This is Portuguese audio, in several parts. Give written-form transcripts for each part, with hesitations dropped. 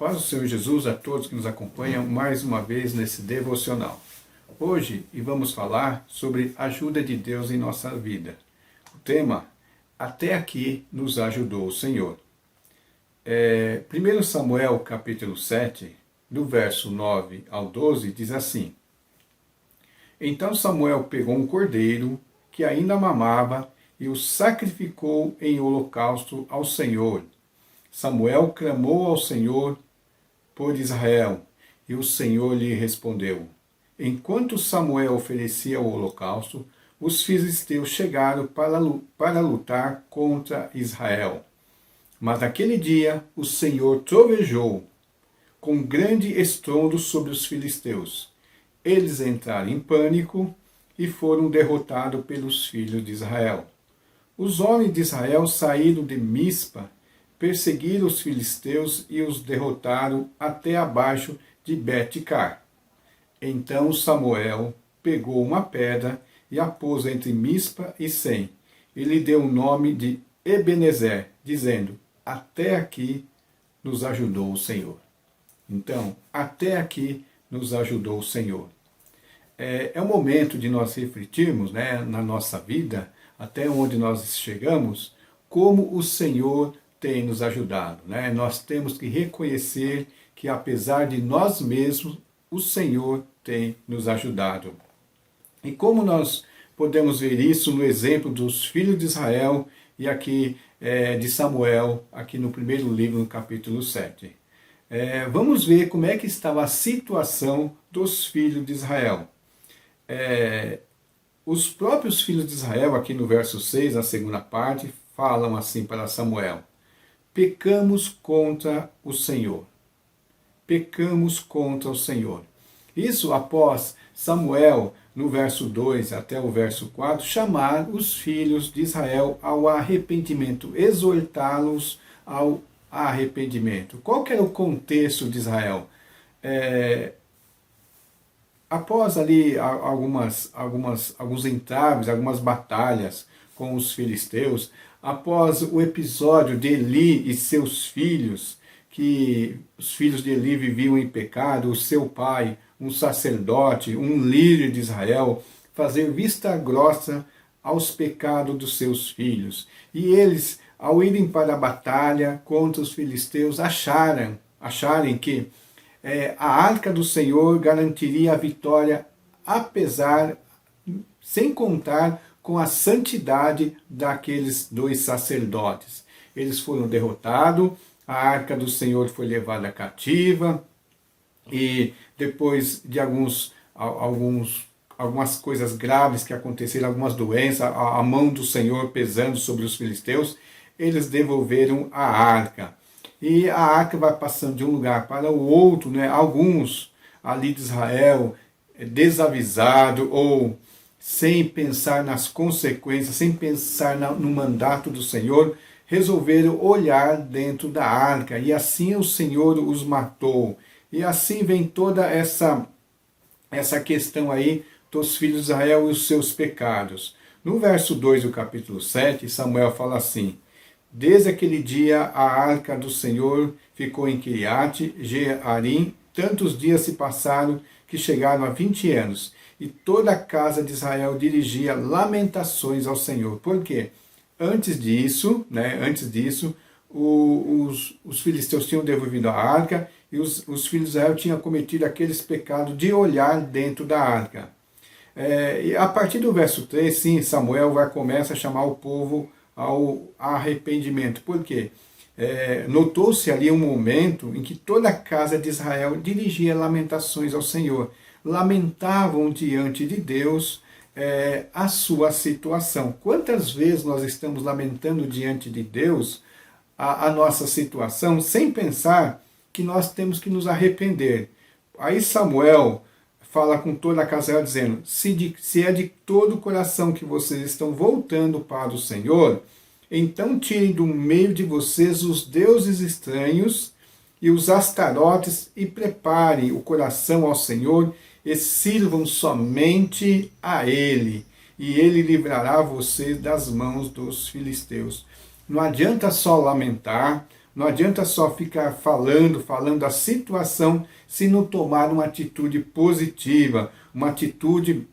Paz do Senhor Jesus a todos que nos acompanham mais uma vez nesse devocional. Hoje vamos falar sobre a ajuda de Deus em nossa vida. O tema, até aqui nos ajudou o Senhor. 1 Samuel capítulo 7, do verso 9 ao 12, diz assim: Então Samuel pegou um cordeiro que ainda mamava e o sacrificou em holocausto ao Senhor. Samuel clamou ao Senhor por Israel, e o Senhor lhe respondeu. Enquanto Samuel oferecia o holocausto, os filisteus chegaram para lutar contra Israel. Mas naquele dia o Senhor trovejou com grande estrondo sobre os filisteus. Eles entraram em pânico e foram derrotados pelos filhos de Israel. Os homens de Israel saíram de Mispa, perseguiram os filisteus e os derrotaram até abaixo de Bet-car. Então Samuel pegou uma pedra e a pôs entre Mispa e Sem, e lhe deu o nome de Ebenezer, dizendo: Até aqui nos ajudou o Senhor. Então, até aqui nos ajudou o Senhor. É o momento de nós refletirmos, na nossa vida, até onde nós chegamos, como o Senhor tem nos ajudado. Nós temos que reconhecer que, apesar de nós mesmos, o Senhor tem nos ajudado. E como nós podemos ver isso no exemplo dos filhos de Israel e aqui de Samuel, aqui no primeiro livro, no capítulo 7. Vamos ver como é que estava a situação dos filhos de Israel. Os próprios filhos de Israel, aqui no verso 6, na segunda parte, falam assim para Samuel: Pecamos contra o Senhor. Pecamos contra o Senhor. Isso após Samuel, no verso 2 até o verso 4, chamar os filhos de Israel ao arrependimento, exortá-los ao arrependimento. Qual que era o contexto de Israel? Após ali alguns entraves, algumas batalhas com os filisteus, após o episódio de Eli e seus filhos, que os filhos de Eli viviam em pecado, o seu pai, um sacerdote, um líder de Israel, fazer vista grossa aos pecados dos seus filhos. E eles, ao irem para a batalha contra os filisteus, acharem que a arca do Senhor garantiria a vitória, sem contar com a santidade daqueles dois sacerdotes. Eles foram derrotados, a arca do Senhor foi levada cativa, e depois de algumas coisas graves que aconteceram, algumas doenças, a mão do Senhor pesando sobre os filisteus, eles devolveram a arca. E a arca vai passando de um lugar para o outro, Alguns ali de Israel, desavisado ou sem pensar nas consequências, sem pensar no mandato do Senhor, resolveram olhar dentro da arca, e assim o Senhor os matou. E assim vem toda essa questão aí dos filhos de Israel e os seus pecados. No verso 2 do capítulo 7, Samuel fala assim: Desde aquele dia a arca do Senhor ficou em Kiriat Jearim, tantos dias se passaram que chegaram a 20 anos, e toda a casa de Israel dirigia lamentações ao Senhor. Por quê? Antes disso, os filisteus tinham devolvido a arca, e os filhos de Israel tinham cometido aqueles pecados de olhar dentro da arca. E a partir do verso 3, sim, Samuel começa a chamar o povo ao arrependimento. Por quê? Notou-se ali um momento em que toda a casa de Israel dirigia lamentações ao Senhor. Lamentavam diante de Deus a sua situação. Quantas vezes nós estamos lamentando diante de Deus a nossa situação, sem pensar que nós temos que nos arrepender? Aí Samuel fala com toda a casa dizendo: se é de todo o coração que vocês estão voltando para o Senhor, então tirem do meio de vocês os deuses estranhos e os astarotes, e preparem o coração ao Senhor, e sirvam somente a Ele, e Ele livrará vocês das mãos dos filisteus. Não adianta só lamentar, Não adianta só ficar falando da situação, se não tomar uma atitude positiva, uma atitude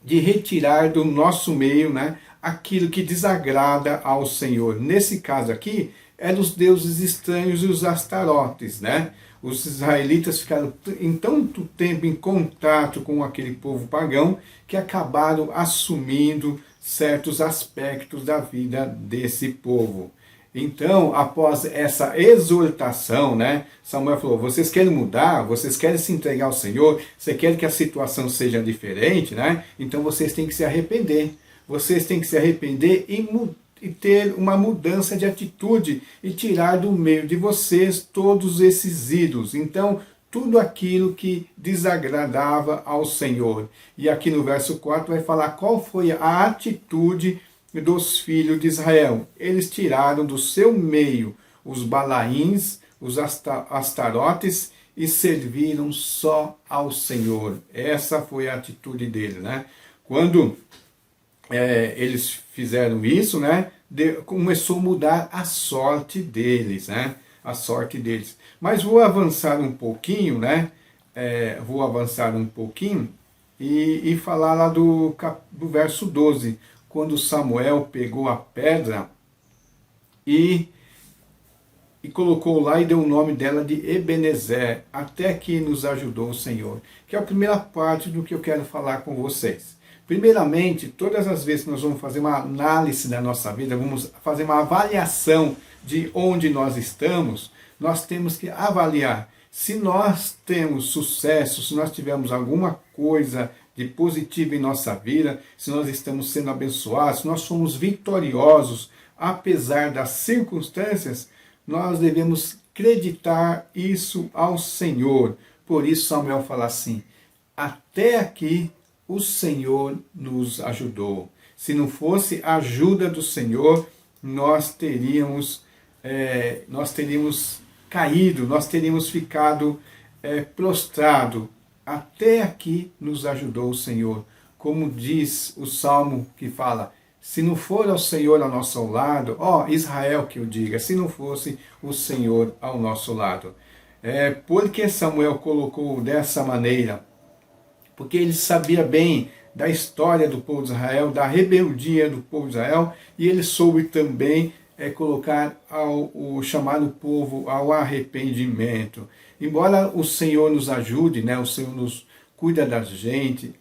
de retirar do nosso meio, né, aquilo que desagrada ao Senhor. Nesse caso aqui, eram os deuses estranhos e os astarotes, né? Os israelitas ficaram em tanto tempo em contato com aquele povo pagão que acabaram assumindo certos aspectos da vida desse povo. Então, após essa exortação, né, Samuel falou, vocês querem mudar? Vocês querem se entregar ao Senhor? Você quer que a situação seja diferente? Né? Então vocês têm que se arrepender. Vocês têm que se arrepender e ter uma mudança de atitude e tirar do meio de vocês todos esses ídolos. Então, tudo aquilo que desagradava ao Senhor. E aqui no verso 4 vai falar qual foi a atitude dos filhos de Israel. Eles tiraram do seu meio os Balaíns, os Astarotes e serviram só ao Senhor. Essa foi a atitude deles, né? Quando eles fizeram isso, né? Começou a mudar a sorte deles, né? A sorte deles. Mas vou avançar um pouquinho, né? Vou avançar um pouquinho e falar lá do verso 12. Quando Samuel pegou a pedra e colocou lá e deu o nome dela de Ebenezer, até que nos ajudou o Senhor. Que é a primeira parte do que eu quero falar com vocês. Primeiramente, todas as vezes que nós vamos fazer uma análise da nossa vida, vamos fazer uma avaliação de onde nós estamos, nós temos que avaliar se nós temos sucesso, se nós tivermos alguma coisa de positivo em nossa vida, se nós estamos sendo abençoados, se nós somos vitoriosos, apesar das circunstâncias, nós devemos acreditar isso ao Senhor. Por isso Samuel fala assim, até aqui o Senhor nos ajudou. Se não fosse a ajuda do Senhor, nós teríamos caído, nós teríamos ficado prostrado. Até aqui nos ajudou o Senhor. Como diz o Salmo que fala, se não for ao Senhor ao nosso lado, Israel que eu diga, se não fosse o Senhor ao nosso lado. Por que Samuel colocou dessa maneira? Porque ele sabia bem da história do povo de Israel, da rebeldia do povo de Israel, e ele soube também chamar o povo ao arrependimento. Embora o Senhor nos ajude, né, o Senhor nos cuida da gente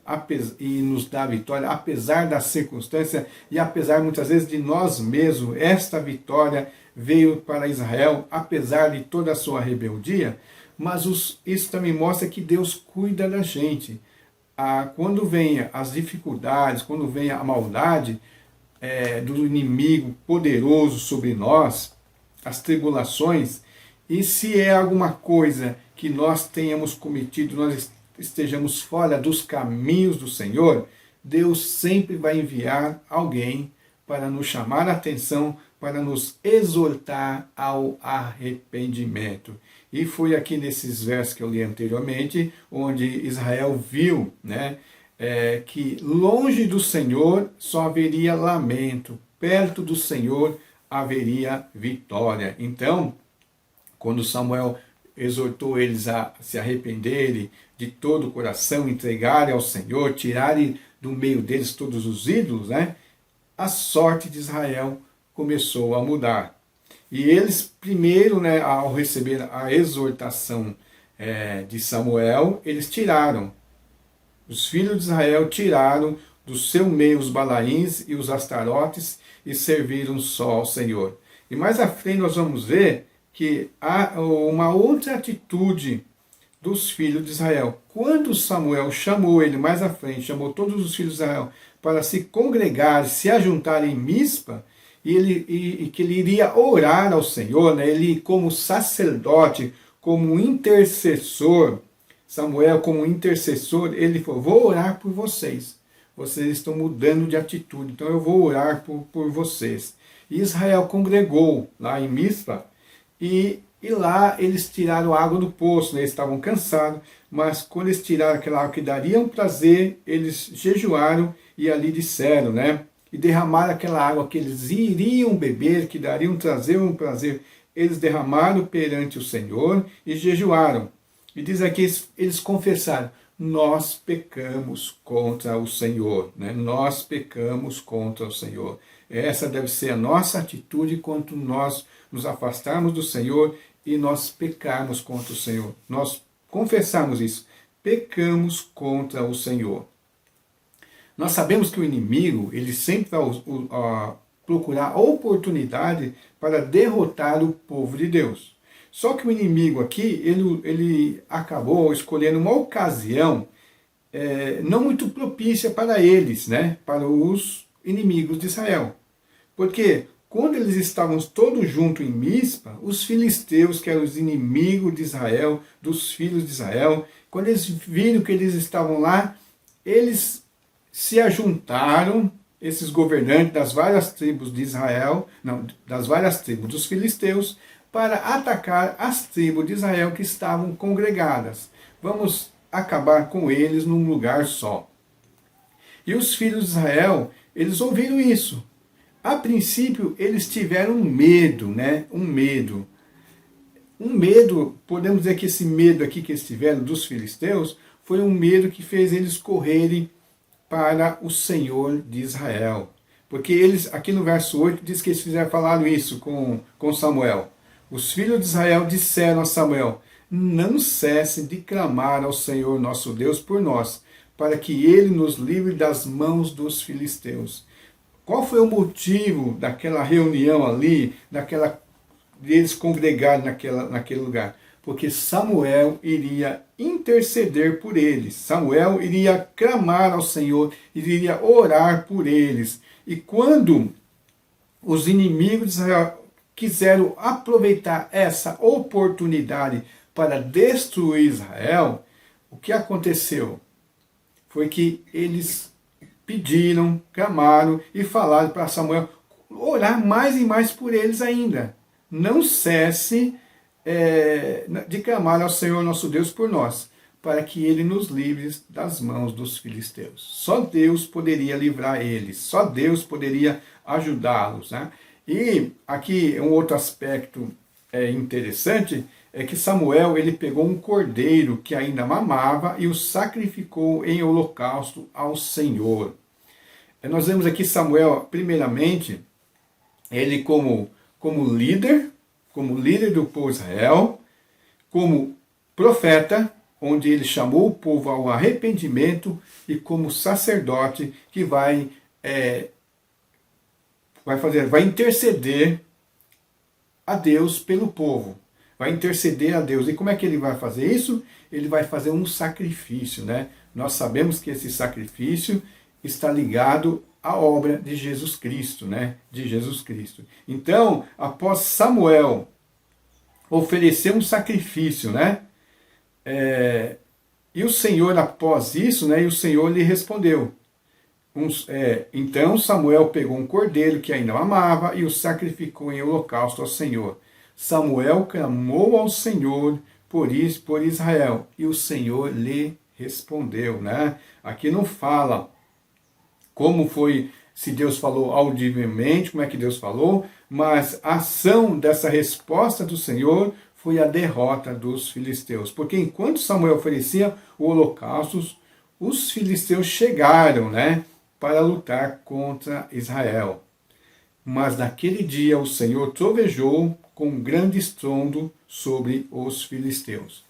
e nos dá vitória, apesar da circunstância e apesar muitas vezes de nós mesmos, esta vitória veio para Israel, apesar de toda a sua rebeldia, mas isso também mostra que Deus cuida da gente. Quando vem as dificuldades, quando vem a maldade do inimigo poderoso sobre nós, as tribulações, e se é alguma coisa que nós tenhamos cometido, nós estejamos fora dos caminhos do Senhor, Deus sempre vai enviar alguém para nos chamar a atenção, para nos exortar ao arrependimento. E foi aqui nesses versos que eu li anteriormente, onde Israel viu, né, que longe do Senhor só haveria lamento, perto do Senhor haveria vitória. Então, quando Samuel exortou eles a se arrependerem de todo o coração, entregarem ao Senhor, tirarem do meio deles todos os ídolos, né, a sorte de Israel começou a mudar. E eles, primeiro, né, ao receber a exortação de Samuel, eles tiraram. Os filhos de Israel tiraram do seu meio os Balaíns e os Astarotes e serviram só ao Senhor. E mais à frente nós vamos ver que há uma outra atitude dos filhos de Israel. Quando Samuel chamou ele mais à frente, chamou todos os filhos de Israel para se congregar, se ajuntarem em Mispa, e que ele iria orar ao Senhor, né? Ele como sacerdote, como intercessor, Samuel como intercessor, ele falou, vou orar por vocês. Vocês estão mudando de atitude, então eu vou orar por vocês. E Israel congregou lá em Mispa, e lá eles tiraram a água do poço, né? Eles estavam cansados, mas quando eles tiraram aquela água que daria um prazer, eles jejuaram e ali disseram, né? E derramaram aquela água que eles iriam beber, que trazer um prazer eles derramaram perante o Senhor e jejuaram. E diz aqui, eles confessaram, nós pecamos contra o Senhor, né? Nós pecamos contra o Senhor. Essa deve ser a nossa atitude quando nós nos afastarmos do Senhor e nós pecarmos contra o Senhor. Nós confessarmos isso, pecamos contra o Senhor. Nós sabemos que o inimigo, ele sempre vai procurar a oportunidade para derrotar o povo de Deus. Só que o inimigo aqui, ele acabou escolhendo uma ocasião não muito propícia para eles, né? Para os inimigos de Israel. Porque quando eles estavam todos juntos em Mispa, os filisteus, que eram os inimigos de Israel, dos filhos de Israel, quando eles viram que eles estavam lá, eles se ajuntaram, esses governantes das várias tribos de Israel, não, das várias tribos dos filisteus, para atacar as tribos de Israel que estavam congregadas. Vamos acabar com eles num lugar só. E os filhos de Israel, eles ouviram isso. A princípio, eles tiveram medo, né? Um medo, podemos dizer que esse medo aqui que eles tiveram dos filisteus, foi um medo que fez eles correrem para o Senhor de Israel. Porque eles, aqui no verso 8, diz que eles falaram isso com Samuel. Os filhos de Israel disseram a Samuel, não cesse de clamar ao Senhor nosso Deus por nós, para que ele nos livre das mãos dos filisteus. Qual foi o motivo daquela reunião ali, deles congregarem naquele lugar? Porque Samuel iria interceder por eles. Samuel iria clamar ao Senhor, iria orar por eles. E quando os inimigos de Israel quiseram aproveitar essa oportunidade para destruir Israel, o que aconteceu? Foi que eles pediram, clamaram e falaram para Samuel orar mais e mais por eles ainda. Não cesse de clamar ao Senhor nosso Deus por nós, para que ele nos livre das mãos dos filisteus. Só Deus poderia livrar eles, só Deus poderia ajudá-los, né? E aqui um outro aspecto interessante é que Samuel ele pegou um cordeiro que ainda mamava e o sacrificou em holocausto ao Senhor. Nós vemos aqui Samuel, primeiramente, ele como líder do povo de Israel, como profeta, onde ele chamou o povo ao arrependimento, e como sacerdote que vai interceder a Deus pelo povo. Vai interceder a Deus. E como é que ele vai fazer isso? Ele vai fazer um sacrifício, né? Nós sabemos que esse sacrifício está ligado à obra de Jesus Cristo, né? De Jesus Cristo. Então, após Samuel oferecer um sacrifício, né? E o Senhor, após isso, né? E o Senhor lhe respondeu. Então Samuel pegou um cordeiro que ainda amava e o sacrificou em holocausto ao Senhor. Samuel clamou ao Senhor por Israel, e o Senhor lhe respondeu, né? Aqui não fala como foi, se Deus falou audivelmente, como é que Deus falou, mas a ação dessa resposta do Senhor foi a derrota dos filisteus. Porque enquanto Samuel oferecia o holocausto, os filisteus chegaram, né, para lutar contra Israel. Mas naquele dia o Senhor trovejou com um grande estrondo sobre os filisteus.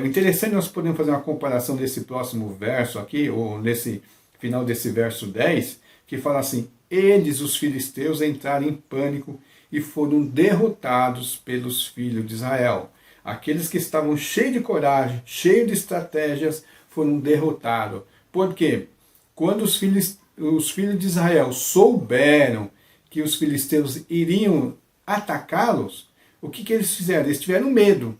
Interessante, nós podemos fazer uma comparação desse próximo verso aqui, ou nesse final desse verso 10, que fala assim, eles, os filisteus, entraram em pânico e foram derrotados pelos filhos de Israel. Aqueles que estavam cheios de coragem, cheios de estratégias, foram derrotados. Por quê? Quando os filhos de Israel souberam que os filisteus iriam atacá-los, o que eles fizeram? Eles tiveram medo.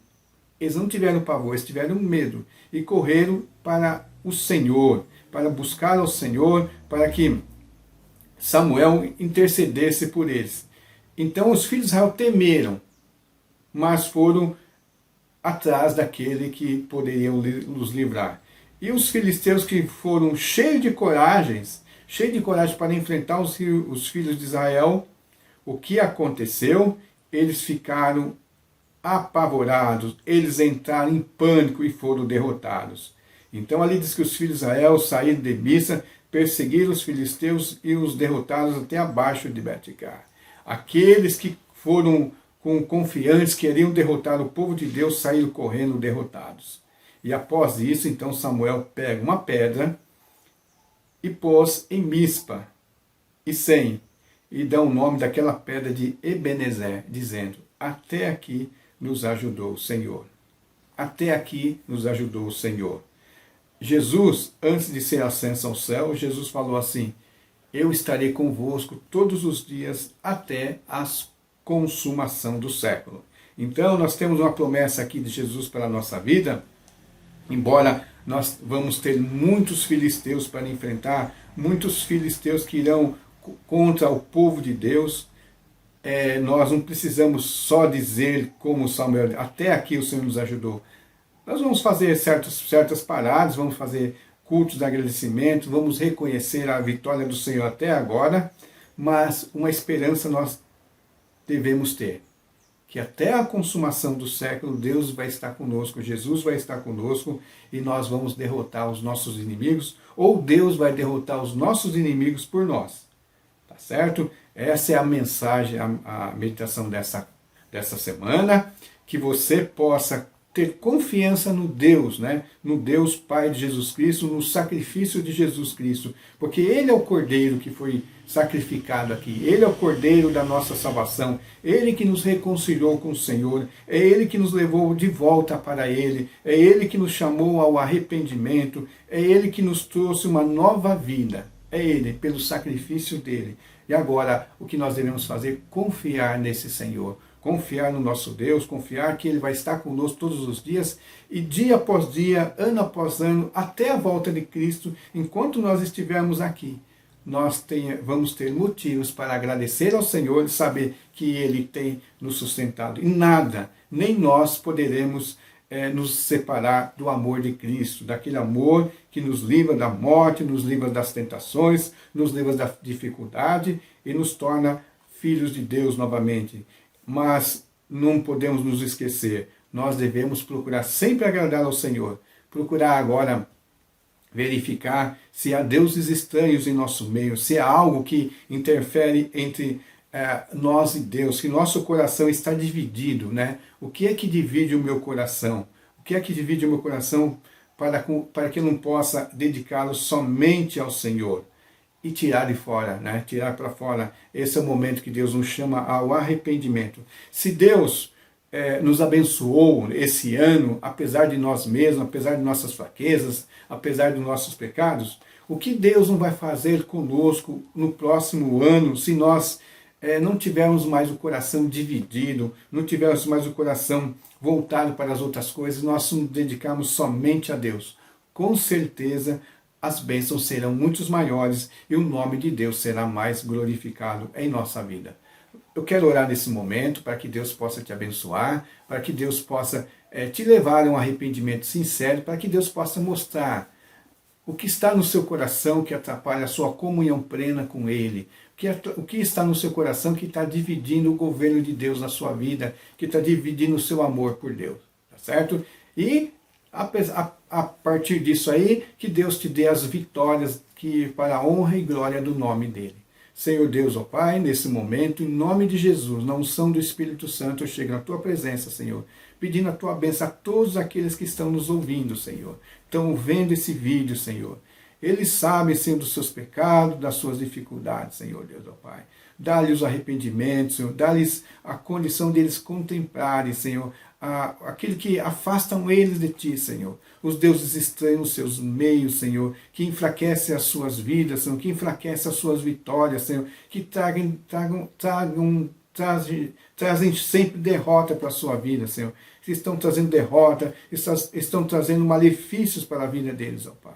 Eles não tiveram pavor, eles tiveram medo. E correram para o Senhor, para buscar ao Senhor, para que Samuel intercedesse por eles. Então os filhos de Israel temeram, mas foram atrás daquele que poderia os livrar. E os filisteus que foram cheios de coragem para enfrentar os filhos de Israel, o que aconteceu? eles ficaram apavorados, eles entraram em pânico e foram derrotados. Então ali diz que os filhos de Israel saíram de Missa, perseguiram os filisteus e os derrotaram até abaixo de Betcar. Aqueles que foram com confiantes, queriam derrotar o povo de Deus, saíram correndo derrotados. E após isso, então Samuel pega uma pedra e pôs em Mispa e Sem, e dá o nome daquela pedra de Ebenezer, dizendo: até aqui nos ajudou o Senhor. Até aqui nos ajudou o Senhor. Jesus, antes de ser ascenso ao céu, Jesus falou assim: eu estarei convosco todos os dias até a consumação do século. Então nós temos uma promessa aqui de Jesus para a nossa vida, embora nós vamos ter muitos filisteus para enfrentar, muitos filisteus que irão contra o povo de Deus. Nós não precisamos só dizer como Samuel, até aqui o Senhor nos ajudou. Nós vamos fazer certas paradas, vamos fazer cultos de agradecimento, vamos reconhecer a vitória do Senhor até agora, mas uma esperança nós devemos ter, que até a consumação do século Deus vai estar conosco, Jesus vai estar conosco e nós vamos derrotar os nossos inimigos, ou Deus vai derrotar os nossos inimigos por nós. Tá certo? Essa é a mensagem, a meditação dessa semana, que você possa ter confiança no Deus, né? No Deus Pai de Jesus Cristo, no sacrifício de Jesus Cristo, porque Ele é o Cordeiro que foi sacrificado aqui, Ele é o Cordeiro da nossa salvação, Ele que nos reconciliou com o Senhor, é Ele que nos levou de volta para Ele, é Ele que nos chamou ao arrependimento, é Ele que nos trouxe uma nova vida, é Ele, pelo sacrifício dEle. E agora, o que nós devemos fazer? Confiar nesse Senhor, confiar no nosso Deus, confiar que Ele vai estar conosco todos os dias, e dia após dia, ano após ano, até a volta de Cristo, enquanto nós estivermos aqui, nós vamos ter motivos para agradecer ao Senhor e saber que Ele tem nos sustentado. E nada, nem nós poderemos nos separar do amor de Cristo, daquele amor que nos livra da morte, nos livra das tentações, nos livra da dificuldade e nos torna filhos de Deus novamente. Mas não podemos nos esquecer, nós devemos procurar sempre agradar ao Senhor, procurar agora verificar se há deuses estranhos em nosso meio, se há algo que interfere entre nós e Deus, que nosso coração está dividido, né? O que é que divide o meu coração? O que é que divide o meu coração para que eu não possa dedicá-lo somente ao Senhor? E tirar de fora, né? Tirar para fora. Esse é o momento que Deus nos chama ao arrependimento. Se Deus nos abençoou esse ano, apesar de nós mesmos, apesar de nossas fraquezas, apesar dos nossos pecados, o que Deus não vai fazer conosco no próximo ano, se nós não tivermos mais o coração dividido, não tivermos mais o coração voltado para as outras coisas, nós nos dedicarmos somente a Deus? Com certeza as bênçãos serão muito maiores e o nome de Deus será mais glorificado em nossa vida. Eu quero orar nesse momento para que Deus possa te abençoar, para que Deus possa te levar a um arrependimento sincero, para que Deus possa mostrar o que está no seu coração que atrapalha a sua comunhão plena com Ele, o que está no seu coração que está dividindo o governo de Deus na sua vida, que está dividindo o seu amor por Deus, tá certo? E a partir disso aí, que Deus te dê as vitórias para a honra e glória do nome dEle. Senhor Deus, ó Pai, nesse momento, em nome de Jesus, na unção do Espírito Santo, eu chego na Tua presença, Senhor, pedindo a Tua bênção a todos aqueles que estão nos ouvindo, Senhor, estão vendo esse vídeo, Senhor. Eles sabem, Senhor, dos seus pecados, das suas dificuldades, Senhor Deus, ó Pai. Dá-lhes o arrependimento, Senhor, dá-lhes a condição deles contemplarem, Senhor, aquele que afastam eles de Ti, Senhor. Os deuses estranhos nos seus meios, Senhor, que enfraquecem as suas vidas, Senhor, que enfraquecem as suas vitórias, Senhor, que trazem sempre derrota para a sua vida, Senhor. Que estão trazendo derrota, estão trazendo malefícios para a vida deles, ó Pai.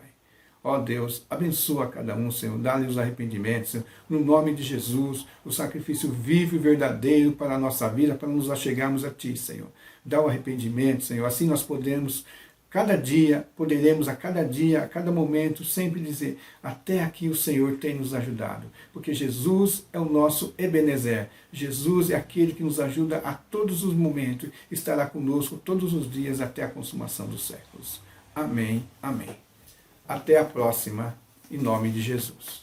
Ó Deus, abençoa cada um, Senhor, dá-lhe os arrependimentos, Senhor, no nome de Jesus, o sacrifício vivo e verdadeiro para a nossa vida, para nos achegarmos a Ti, Senhor. Dá o arrependimento, Senhor, assim nós podemos Cada dia, poderemos a cada momento, sempre dizer, até aqui o Senhor tem nos ajudado. Porque Jesus é o nosso Ebenezer. Jesus é aquele que nos ajuda a todos os momentos, estará conosco todos os dias até a consumação dos séculos. Amém, amém. Até a próxima, em nome de Jesus.